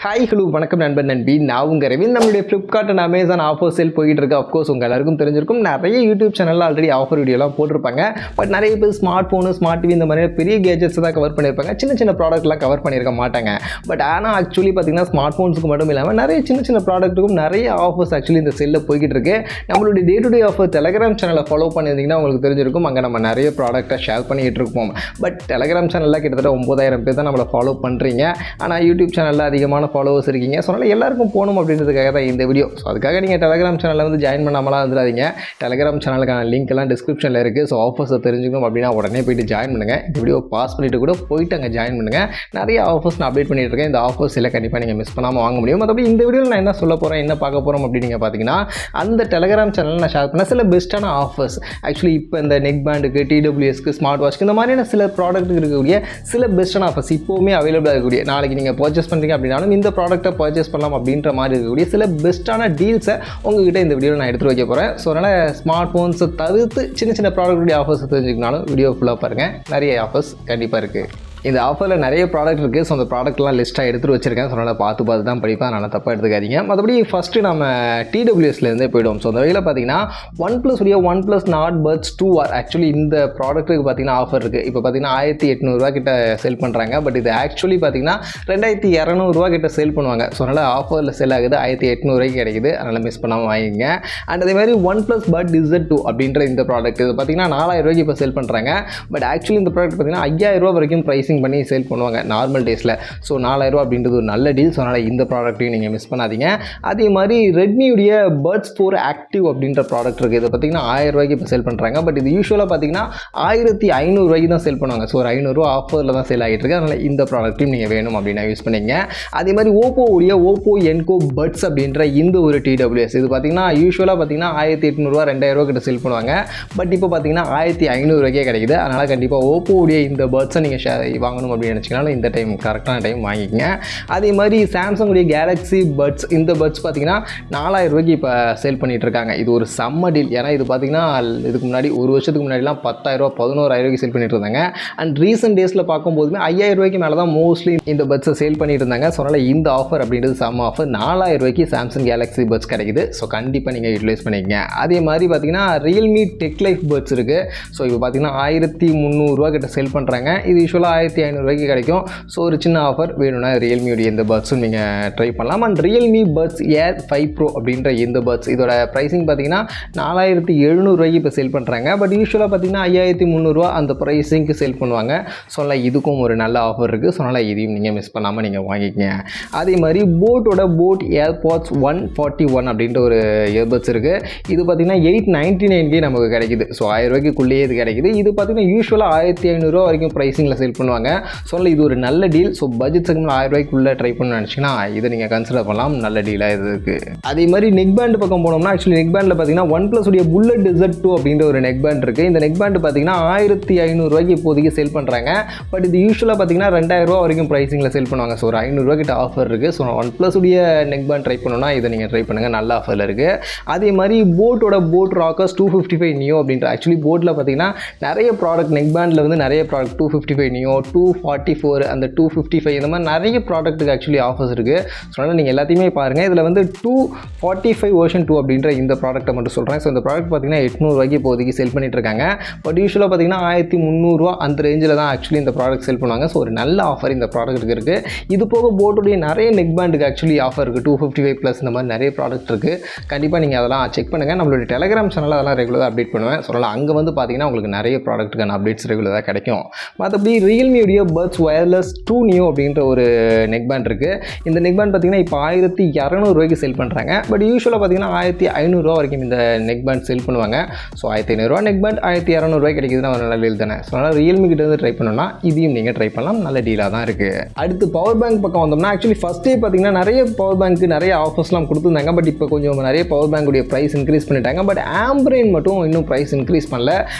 Hi hello வணக்கம் நண்பன் நண்பி நான் உங்கள் ரவின். நம்மளுடைய Flipkart and Amazon offer sale போயிட்டு இருக்கு. அஃப்கோர்ஸ் உங்கள் எல்லாருக்கும் தெரிஞ்சிருக்கும். நிறைய யூடியூப் சேனலில் ஆல்ரெடி ஆஃபர் வீடியோலாம் போட்டிருப்பாங்க. பட் நிறைய பேர் ஸ்மார்ட் ஃபோனு ஸ்மார்ட் டிவி இந்த மாதிரி பெரிய கேஜெட்ஸ் தான் கவர் பண்ணியிருப்பாங்க. சின்ன சின்ன ப்ராடக்ட்லாம் கவர் பண்ணியிருக்க மாட்டாங்க. பட் ஆனால் ஆக்சுவலி பார்த்தீங்கன்னா ஸ்மார்ட் ஃபோன்ஸுக்கு மட்டும் இல்லாமல் நிறைய சின்ன சின்ன ப்ராடக்ட்டுக்கும் நிறைய ஆஃபர்ஸ் ஆக்சுவலி இந்த செல்லில் போய்கிட்டு இருக்கு. நம்மளுடைய day to day offer Telegram சேனலை ஃபாலோ பண்ணியிருந்தீங்கன்னா உங்களுக்கு தெரிஞ்சிருக்கும். அங்கே நம்ம நிறைய ப்ராடக்ட்டை ஷேர் பண்ணிக்கிட்டு இருப்போம். பட் டெலகிராம் சேனலில் கிட்டத்தட்ட 9000 பேர் தான் நம்மளை ஃபாலோ பண்ணுறீங்க. ஆனால் யூடியூப் சேனலில் அதிகமான ஃபாலோவர்ஸ் இருக்கீங்க. ஸோ அதனால் எல்லாருக்கும் போகணும் அப்படின்றதுக்காக தான் இந்த வீடியோ. ஸோ அதுக்காக நீங்கள் டெலகிராம் சேனலில் வந்து ஜாயின் பண்ணாமலாம் வந்துடாதீங்க. டெலகிராம் சேனலுக்கான லிங்க் எல்லாம் டிஸ்கிரிப்ஷனில் இருக்குது. ஸோ ஆஃபர்ஸை தெரிஞ்சுக்கணும் அப்படின்னா உடனே போய்ட்டு ஜாயின் பண்ணுங்கள். இந்த வீடியோ பாஸ் பண்ணிவிட்டு கூட போயிட்டு அங்கே ஜாயின் பண்ணுங்கள். நிறைய ஆஃபர்ஸ் நான் அப்டேட் பண்ணிட்டு இருக்கேன். இந்த ஆஃபர்ஸ் எல்லாம் கண்டிப்பாக நீங்கள் மிஸ் பண்ணாமல் வாங்க முடியும். மற்றபடி இந்த வீடியோவில் நான் என்ன சொல்ல போகிறேன், என்ன பார்க்க போகிறோம் அப்படின்னு நீங்கள் பார்த்தீங்கன்னா, அந்த டெலகிராம் சேனலில் நான் ஷேர் பண்ண சில பெஸ்ட்டான ஆஃபர்ஸ். ஆக்சுவலி இப்போ இந்த நெக் பேண்டுக்கு, டிடபிள்யூஎஸ்க்கு, ஸ்மார்ட் வாட்ச்க்கு இந்த மாதிரியான சில ப்ராடக்ட்டுக்கு இருக்கக்கூடிய சில பெஸ்ட்டான ஆஃபர்ஸ் இப்போவுமே அவைலபிளாக இருக்கக்கூடிய, நாளைக்கு நீங்கள் பர்ச்சேஸ் பண்ணுறீங்க அப்படின்னாலும் இந்த ப்ராடக்ட்டை பர்ச்சேஸ் பண்ணலாம் அப்படின்ற மாதிரி இருக்கக்கூடிய சில பெஸ்ட்டான டீல்ஸை உங்ககிட்ட இந்த வீடியோவில் நான் எடுத்து வைக்க போகிறேன். ஸோ அதனால் ஸ்மார்ட் ஃபோன்ஸை தவிர்த்து சின்ன சின்ன ப்ராடக்ட்டுடைய ஆஃபர்ஸ் தெரிஞ்சுக்கனாலும் வீடியோ ஃபுல்லாக பாருங்கள். நிறைய ஆஃபர்ஸ் கண்டிப்பாக இருக்குது. இந்த ஆஃபரில் நிறைய ப்ராடக்ட் இருக்குது. ஸோ அந்த ப்ராடக்ட்லாம் லிஸ்ட்டாக எடுத்துகிட்டு வச்சிருக்கேன். ஸோ அதனால் பார்த்து தான் படிப்பேன். அதனால் தப்பாக எடுத்துக்காதீங்க. மற்றபடி ஃபஸ்ட்டு நம்ம டிடபிள்யூஎஸ்லேருந்தே போய்டும். ஸோ அந்த வகையில் பார்த்தீங்கன்னா OnePlus உடைய OnePlus Nord Buds 2R actually இந்த ப்ராடக்ட்டுக்கு பார்த்தீங்கன்னா ஆஃபர் இருக்குது. இப்போ பார்த்தீங்கன்னா 1800 கிட்ட சேல் பண்ணுறாங்க. பட் இது ஆக்சுவலி பார்த்தீங்கன்னா 2200 கிட்ட சேல் பண்ணுவாங்க. ஸோ அதனால் ஆஃபரில் சேல் ஆகுது 1800 கிடைக்குது. அதனால் மிஸ் பண்ணாமல் வாங்கிங்க. அண்ட் அதே மாதிரி OnePlus Buds Z2 அப்படின்ற இந்த ப்ராடக்ட் இது பார்த்தீங்கன்னா 4000 இப்போ சேல் பண்ணுறாங்க. பட் ஆக்சுவலி இந்த ப்ராடக்ட் பார்த்தீங்கன்னா 5000 வரைக்கும் ப்ரைஸிங் பண்ணி சேல் பண்ணுவாங்க நார்மல் டேஸில். ஸோ 4000 அப்படின்றது ஒரு நல்ல டீல். ஸோ அதனால் இந்த ப்ராடக்ட்டையும் நீங்கள் மிஸ் பண்ணாதீங்க. அதே மாதிரி ரெட்மியுடைய Buds 4 ஆக்டிவ் அப்படின்ற ப்ராடக்ட் இருக்குது. இதை பார்த்தீங்கன்னா 1000 இப்போ சேல் பண்ணுறாங்க. பட் இது யூஸ்வலாக பார்த்தீங்கன்னா 1500 தான் சேல் பண்ணுவாங்க. ஸோ ஒரு 500 ஆஃபரில் தான் சேல் ஆகிட்டு இருக்கு. அதனால் இந்த ப்ராடக்ட்டையும் நீங்கள் வேணும் அப்படின்னா யூஸ் பண்ணிங்க. அதே மாதிரி ஓப்போவுடைய ஓப்போ என்கோ பட்ஸ் அப்படின்ற இந்த ஒரு டிடபிள்யூஎஸ் இது பார்த்தீங்கன்னா யூஸ்வலாக பார்த்தீங்கன்னா 1800 2000 கிட்ட சேல் பண்ணுவாங்க. பட் இப்போ பார்த்தீங்கன்னா 1500 கிடைக்குது. அதனால் கண்டிப்பாக ஓப்போவுடைய இந்த பட்ஸை நீங்கள் வாங்கணும் அப்படின்னு நினச்சிங்கனாலும் இந்த டைம் கரெக்டான டைம் வாங்கிக்கங்க. அதே மாதிரி சாம்சங்குடைய கேலக்ஸி பட்ஸ் இந்த பட்ஸ் பார்த்தீங்கன்னா 4000 இப்போ சேல் பண்ணிகிட்டு இருக்காங்க. இது ஒரு செம்ம டீல். ஏன்னா இது பார்த்தீங்கன்னா இதுக்கு முன்னாடி ஒரு வருஷத்துக்கு முன்னாடிலாம் 10,000 11,000 சேல் பண்ணிட்டு இருந்தாங்க. அண்ட் ரீசெண்ட் டேஸில் பார்க்கும்போதுமே 5000 மேலே தான் மோஸ்ட்லி இந்த பட்ஸை சேல் பண்ணிட்டு இருந்தாங்க. ஸோ அதனால் இந்த ஆஃபர் அப்படின்றது செம்ம ஆஃபர். 4000 சாம்சங் கேலக்ஸி பட்ஸ் கிடைக்குது. ஸோ கண்டிப்பாக நீங்கள் யூட்டிலைஸ் பண்ணிக்கங்க. அதே மாதிரி பார்த்தீங்கன்னா ரியல்மி டெக் லைஃப் பட்ஸ் இருக்குது. ஸோ இப்போ பார்த்தீங்கன்னா 1300 கிட்ட சேல் பண்ணுறாங்க. இது யூஸ்வலாக 1500 கிடைக்கும். ஸோ ஒரு சின்ன ஆஃபர் வேணும்னா ரியல்மியுடைய இந்த பட்ஸும் நீங்கள் ட்ரை பண்ணலாம். And Realme buds air 5 pro அப்படின்ற இந்த பட்ஸ் இதோட ப்ரைஸிங் பார்த்தீங்கன்னா 4700 இப்போ சேல் பண்ணுறாங்க. பட் யூஸ்வலாக பார்த்தீங்கன்னா 5300 அந்த ப்ரைஸிங்க்கு சேல் பண்ணுவாங்க. ஸோ அதனால் இதுக்கும் ஒரு நல்ல ஆஃபர் இருக்குது. ஸோ அதனால் இதையும் நீங்கள் மிஸ் பண்ணாமல் நீங்கள் வாங்கிக்கங்க. அதே மாதிரி போட் ஏர்பாட்ஸ் 141 அப்படின்ற ஒரு இயர்பட்ஸ் இருக்குது. இது பார்த்தீங்கன்னா 899 நமக்கு கிடைக்குது. ஸோ 1000 இது கிடைக்குது. இது பார்த்தீங்கன்னா யூஸ்வலாக 1500 வரைக்கும் ப்ரைஸிங்கில் சேல் பண்ணுவாங்க. ஸோ இது ஒரு நல்ல deal. So budget segment 1000 try பண்ணணும்னு நினச்சிங்கன்னா இதை நீங்கள் கன்சிடர் பண்ணலாம். நல்ல டீலாக இது இருக்குது. அதே மாதிரி நெக் பேண்ட் பக்கம் போனோம்னா ஆக்சுவலி நெக் பேண்டில் பார்த்தீங்கன்னா OnePlus உடைய புல்லட் Z2 அப்படின்ற ஒரு நெக் பேண்ட் இருக்குது. இந்த நெக் பேண்ட் பார்த்தீங்கன்னா 1500 இப்போதைக்கு சேல் பண்ணுறாங்க. பட் இது யூஸ்வலாக பார்த்தீங்கன்னா 2000 வரைக்கும் ப்ரைஸிங்கில் சேல் பண்ணுவாங்க. ஸோ ஒரு 500 கிட்ட ஆஃபர் இருக்குது. ஸோ OnePlus உடைய நெக் பேண்ட் ட்ரை பண்ணணும்னா இதை நீங்கள் ட்ரை பண்ணுங்கள். நல்ல ஆஃபரில் இருக்குது. அதே மாதிரி போட் ராக்கர்ஸ் 255 நியோ அப்படின்ற ஆக்சுவலி போட்டில் பார்த்தீங்கன்னா நிறைய ப்ராடக்ட் நெக் பேண்டில் வந்து நிறைய ப்ராடக்ட் 255 நியோ 244 அந்த 255 இந்த மாதிரி நிறைய ப்ராடக்ட்டுக்கு ஆக்சுவலி ஆஃபர்ஸ் இருக்குது. ஸோ அதனால் நீங்கள் எல்லாத்தையுமே பாருங்கள். இதில் வந்து 245 வெர்ஷன் 2 அப்படின்ற இந்த ப்ராடக்ட்டை மட்டும் சொல்கிறேன். ஸோ இந்த ப்ராடக்ட் பார்த்தீங்கன்னா 800 இப்போதைக்கு சேல் பண்ணிட்டு இருக்காங்க. பட் யூஸ்வலாக பார்த்தீங்கன்னா 1300 அந்த ரேஞ்சில் தான் ஆக்சுவலி இந்த ப்ராடக்ட் சேல் பண்ணுவாங்க. ஸோ ஒரு நல்ல ஆஃபர் இந்த ப்ராடக்ட்டுக்கு இருக்குது. இது போக போட்டுடைய நிறைய நெக் பேண்டுக்கு ஆக்சுவலி ஆஃபர் இருக்குது. 255+ இந்த மாதிரி நிறைய ப்ராடக்ட் இருக்குது. கண்டிப்பாக நீங்கள் அதெல்லாம் செக் பண்ணுங்கள். நம்மளுடைய டெலகிராம் சேனலில் அதெல்லாம் ரெகுலராக அப்டேட் பண்ணுவேன். ஸோ அதனால் அங்கே வந்து பார்த்தீங்கன்னா உங்களுக்கு நிறைய ப்ராடக்ட்டுக்கான அப்டேட்ஸ் ரெகுலராக கிடைக்கும். மற்றபடி ரியல்மியுடைய பட்ஸ் வயர்லெஸ் 2 நியோ அப்படின்ற ஒரு நெக் பேண்ட் இருக்குது. இந்த நெக் பேண்ட் பார்த்தீங்கன்னா இப்போ 1200 சேல் பண்ணுறாங்க. பட் யூஸ்வலாக பார்த்தீங்கன்னா 1500 வரைக்கும் இந்த நெக் பேண்ட் சேல் பண்ணுவாங்க. ஸோ 1500 நெக் பேண்ட் 1200 கிடைக்குதுன்னா ஒரு நல்ல டீல் தானே. ஸோ அதனால் ரியல்மி கிட்ட வந்து ட்ரை பண்ணணும்னா இதையும் நீங்கள் ட்ரை பண்ணலாம். நல்ல டீலாக தான் இருக்குது. அடுத்து பவர் பேங்க் பக்கம் வந்தோம்னா ஆக்சுவலி ஃபஸ்ட்டே பார்த்தீங்கன்னா நிறைய பவர் பேங்க்கு நிறைய ஆஃபர்ஸ்லாம் கொடுத்துருந்தாங்க. பட் இப்போ கொஞ்சம் நிறைய பவர் பேங்குடைய ப்ரைஸ் இன்க்ரீஸ் பண்ணிட்டாங்க. பட் ஆம்பரேன் மட்டும் இன்னும் ப்ரைஸ் இன்க்ரீஸ் பண்ணல.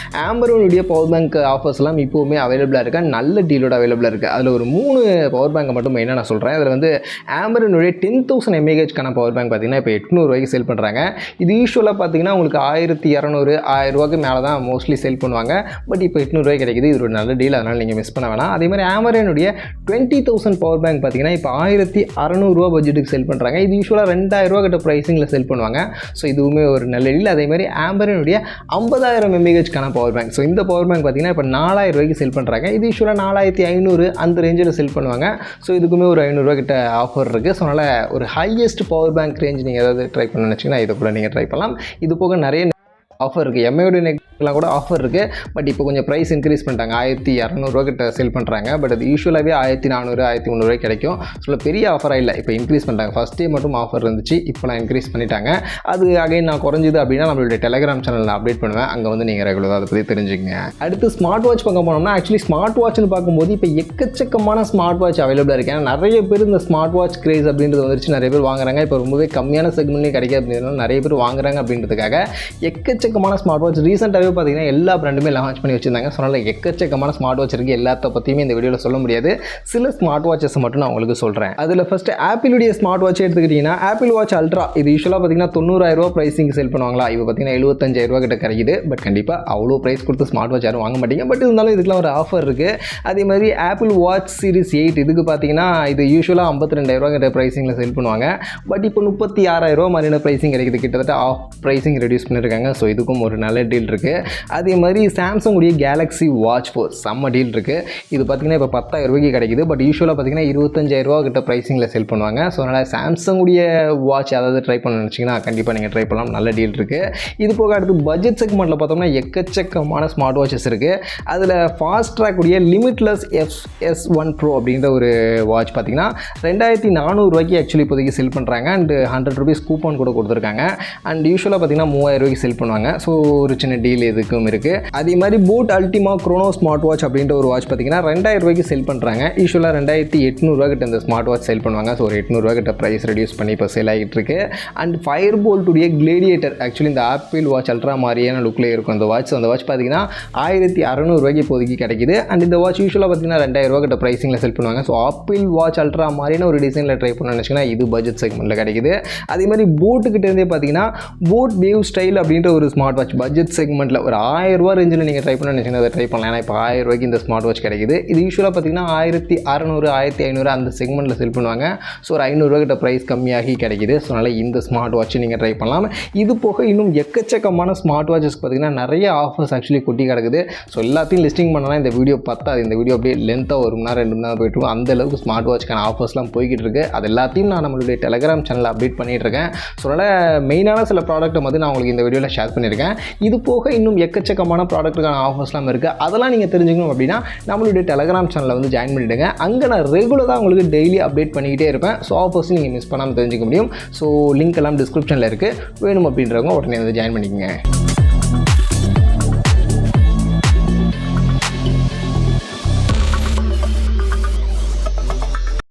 ஆம்பரனுடைய பவர் பேங்க் ஆஃபர்ஸ்லாம் இப்போவுமே அவைலபிளாக இருக்கா. நல்ல டீலோட அவைலபிளாக இருக்குது. அதில் ஒரு 3 பவர் பேங்கை மட்டும் மெயினாக நான் சொல்கிறேன். அதில் வந்து ஆம்பரனுடைய 10,000 mAhக்கான பவர் பேங்க் பார்த்தீங்கன்னா இப்போ 800 ரூபாய்க்கு சேல் பண்ணுறாங்க. இது யூஸ்வலாக பார்த்தீங்கன்னா உங்களுக்கு 1200 1000 ரூபாய்க்கு மேலே தான் மோஸ்ட்லி சேல் பண்ணுவாங்க. பட் இப்போ 800 ரூபாய்க்கு கிடைக்குது. இது ஒரு நல்ல டீல், அதனால் நீங்கள் மிஸ் பண்ண வேணாம். அதே மாதிரி ஆம்பரனுடைய 20,000 பவர் பேங்க் பார்த்தீங்கன்னா இப்போ 1600 ரூபா பட்ஜெட்டுக்கு சேல் பண்ணுறாங்க. இது யூஸ்வலாக 2000 ரூபா கிட்ட ப்ரைஸிங்கில் சேல் பண்ணுவாங்க. ஸோ இதுவுமே ஒரு நல்ல டீல். அதே மாதிரி ஆம்பரனுடைய 50,000 mAhக்கான பவர் பேங்க். ஸோ இந்த பவர் பேங்க் பார்த்தீங்கன்னா இப்போ 4000 ரூபாய்க்கு சேல் பண்ணுறாங்க. இது யூஸ்வலாக 4500 அந்த ரேஞ்சில் சேல் பண்ணுவாங்க. ஸோ இதுக்குமே ஒரு 500 ரூபா கிட்ட ஆஃபர் இருக்குது. ஸோ அதனால் ஒரு ஹையஸ்ட் பவர் பேங்க் ரேஞ்ச் நீங்கள் ஏதாவது ட்ரை பண்ண நினச்சிங்கன்னா இதை கூட நீங்கள் ட்ரை பண்ணலாம். இது போக நிறைய ஆஃபர் இருக்குது. எம்ஐயோட நெக்லாம் கூட ஆஃபர் இருக்குது. பட் இப்போ கொஞ்சம் ப்ரைஸ் இன்க்ரீஸ் பண்ணிட்டாங்க. 1200 ரூபா கிட்ட சேல் பண்ணுறாங்க. பட் அது யூஸ்வலாகவே 1400 1300 ரூபாய் கிடைக்கும். ஸோ பெரிய ஆஃபராக இல்லை, இப்போ இன்க்ரீஸ் பண்ணிட்டாங்க. ஃபஸ்ட் டே மட்டும் ஆஃபர் இருந்துச்சு, இப்போலாம் இன்க்ரீஸ் பண்ணிட்டாங்க. அது அகைன் நான் குறைஞ்சிது அப்படின்னா நம்மளுடைய டெலிகிராம் சேனலில் அப்டேட் பண்ணுவேன். அங்கே வந்து நீங்கள் ரெகுலராக அதை பற்றி தெரிஞ்சுக்கங்க. அடுத்து ஸ்மார்ட் வாட்ச் பார்க்க போனோம்னா ஆக்சுவலி ஸ்மார்ட் வாட்ச்னு பார்க்கும்போது இப்போ எக்கச்சக்கமான ஸ்மார்ட் வாட்ச் அவைலபிளாக இருக்குது. ஏன்னா நிறைய பேர் இந்த ஸ்மார்ட் வாட்ச் கிரேஸ் அப்படின்றது வந்துருச்சு, நிறைய பேர் வாங்குறாங்க. இப்போ ரொம்பவே கம்மியான செக்மெண்ட்லேயும் கிடைக்காது அப்படின்றதுனால நிறைய பேர் வாங்குறாங்க. அப்படின்றதுக்காக எக்கச்சக்கமான ஸ்மார்ட் வாட்ச் ரீசெண்டாகவே பார்த்தீங்கன்னா எல்லா பிராண்டுமே லான்ச் பண்ணி வச்சிருந்தாங்க. ஸோ அதனால் எக்கச்சக்கமான ஸ்மார்ட் வாட்ச் இருக்குது. எல்லாத்த பற்றியுமே இந்த வீடியோவில் சொல்ல முடியாது. சில ஸ்மார்ட் வாட்சஸ் மட்டும் நான் உங்களுக்கு சொல்கிறேன். அதில் ஃபஸ்ட்டு ஆப்பிளுடைய ஸ்மார்ட் வாட்ச் எடுத்துக்கிட்டிங்கன்னா ஆப்பிள் வாட்ச் அல்ட்ரா இது யூஸ்வலாக பார்த்தீங்கன்னா 90,000 ரூபா ப்ரைஸிங் சேல் பண்ணுவாங்களா. இப்போ பார்த்தீங்கன்னா 75,000 ரூபா கிட்ட கிடைக்குது. பட் கண்டிப்பாக அவ்வளோ ப்ரைஸ் கொடுத்து ஸ்மார்ட் வாட்ச் யாரும் வாங்க மாட்டீங்க. பட் இருந்தாலும் இதுக்கெல்லாம் ஒரு ஆஃபர் இருக்குது. அதே மாதிரி ஆப்பிள் வாட்ச் சீரிஸ் 8 இதுக்கு பார்த்தீங்கன்னா இது யூஸ்வலாக 52,000 ரூபா கிட்ட ப்ரைஸிங்கில் சேல் பண்ணுவாங்க. பட் இப்போ 36,000 ரூபா மாதிரியான ப்ரைஸிங் கிடைக்குது. கிட்டத்தட்ட ஆஃப் ப்ரைஸிங் ரெடியூஸ் பண்ணியிருக்காங்க. ஸோ இதுக்கும் ஒரு நல்ல டீல் இருக்குது. அதே மாதிரி சாம்சங் உடைய கேலக்ஸி வாட்ச் 4 செம்ம டீல் இருக்குது. இது பார்த்தீங்கன்னா இப்போ 10,000 ரூபாய்க்கு கிடைக்குது. பட் யூஸ்வலாக பார்த்தீங்கன்னா 25,000 ரூபா கிட்ட ப்ரைஸிங்கில் சேல் பண்ணுவாங்க. ஸோ அதனால் சாம்சங் உடைய வாட்ச் அதாவது ட்ரை பண்ண நினச்சிங்கன்னா கண்டிப்பாக நீங்கள் ட்ரை பண்ணலாம். நல்ல டீல் இருக்குது. இது போக அடுத்து பட்ஜெட் செக்மெண்ட்டில் பார்த்தோம்னா எக்கச்சக்கமான ஸ்மார்ட் வாட்சஸ் இருக்குது. அதில் ஃபாஸ்ட் ட்ராக் உடைய லிமிட்லெஸ் FS1 Pro அப்படிங்கிற ஒரு வாட்ச் பார்த்தீங்கன்னா 2400 ரூபாய்க்கு ஆக்சுவலி இப்போதைக்கு செல் பண்ணுறாங்க. அண்ட் 100 ரூபீஸ் கூப்பன் கூட கொடுத்துருக்காங்க. அண்ட் யூஸ்வலாக பார்த்தீங்கன்னா 3000 ரூபாய்க்கு செல் பண்ணுவாங்க. ஸோ ஒரு சின்ன டீல் இதுக்கும் இருக்குது. அதே மாதிரி போட் அல்டிமா க்ரோனோ ஸ்மார்ட் வாட்ச் அப்படின்ற ஒரு வாட்ச் பார்த்தீங்கன்னா 2000 ரூபாய்க்கு செல் பண்ணுறாங்க. யூஸ்வலாக 2800 ரூபா கிட்ட இந்த ஸ்மார்ட் வாட்ச் செல் பண்ணுவாங்க. ஸோ ஒரு 800 ரூபா கிட்ட ப்ரைஸ் ரெடியூஸ் பண்ணி இப்போ சேல் ஆகிட்டு இருக்கு. அண்ட் ஃபயர் போல்ட்டுடைய கிளேடியேட்டர் ஆக்சுவலி இந்த ஆப்பிள் வாட்ச் அல்ட்ரா மாதிரியான லுக்கில் இருக்கும் அந்த வாட்ச். அந்த வாட்ச் பார்த்தீங்கன்னா 1600 ரூபாய்க்கு இப்போதைக்கு கிடைக்குது. அண்ட் இந்த வாட்ச் யூஸ்வலாக பார்த்தீங்கன்னா 2000 ரூபா கிட்ட ப்ரைஸிங்கில் செல் பண்ணுவாங்க. ஸோ ஆப்பிள் வாட்ச் அல்ட்ரா மாதிரியான ஒரு டிசைனில் ட்ரை பண்ண நினச்சிங்கன்னா இது பட்ஜெட் செக்மெண்ட்டில் கிடைக்குது. அதே மாதிரி போட்டுக்கிட்டே இருந்தே பார்த்தீங்கன்னா போட் வேவ் ஸ்டைல் அப்படின்ற ஒரு ஸ்மார்ட் வாட்ச் பட்ஜெட் செக்மெண்ட்டில் ஒரு 1000 ரூபா ரேஞ்சில் நீங்கள் ட்ரை பண்ண நினச்சிங்கன்னா அதை ட்ரை பண்ணலாம். ஏன்னா இப்போ 1000 ரூபாய்க்கு இந்த ஸ்மார்ட் வாட்ச் கிடைக்குது. இது யூஸ்வலாக பார்த்தீங்கன்னா 1600 1500 அந்த செக்மெண்ட்டில் செல் பண்ணுவாங்க. ஸோ ஒரு 500 ரூபா கிட்ட ப்ரைஸ் கம்மியாகி கிடைக்குது. ஸோ அதனால் இந்த ஸ்மார்ட் வாட்ச் நீங்கள் ட்ரை பண்ணலாம். இது போக இன்னும் எக்கச்சக்கமான ஸ்மார்ட் வாட்சஸ் பார்த்தீங்கன்னா நிறைய ஆஃபர்ஸ் ஆக்சுவலி கொட்டி கிடக்குது. ஸோ எல்லாத்தையும் லிஸ்டிங் பண்ணலாம் இந்த வீடியோ பத்தாது. இந்த வீடியோ அப்படியே லென்த்தாக 1 மணி நேரம் 2 மணி நேரம் போயிட்டு அந்த அளவுக்கு ஸ்மார்ட் வாட்ச்க்கான ஆஃபர்ஸ்லாம் போய்கிட்டு இருக்குது. அது எல்லாத்தையும் நான் நம்மளுடைய டெலிகிராம் சேனலில் அப்டேட் பண்ணிகிட்டு இருக்கேன். ஸோ அதனால் மெயினான சில ப்ராடக்ட்டை வந்து நான் உங்களுக்கு இந்த வீடியோவில் ஷேர் பண்ணியிருக்கேன். இது போக இன்னும் எக்கச்சக்கமான ப்ராடக்ட்டுக்கான ஆஃபர்ஸ்லாம் இருக்குது. அதெல்லாம் நீங்கள் தெரிஞ்சுக்கணும் அப்படின்னா நம்மளுடைய டெலிகிராம் சேனலில் வந்து ஜாயின் பண்ணிவிடுங்க. அங்கே நான் ரெகுலராக உங்களுக்கு டெய்லி அப்டேட் பண்ணிக்கிட்டே இருப்பேன். ஸோ ஆஃபர்ஸ் நீங்கள் மிஸ் பண்ணாமல் தெரிஞ்சுக்க முடியும். ஸோ லிங்க் எல்லாம் டிஸ்கிரிப்ஷனில் இருக்குது. வேணும் அப்படின்றவங்க உடனே வந்து ஜாயின் பண்ணிக்கங்க.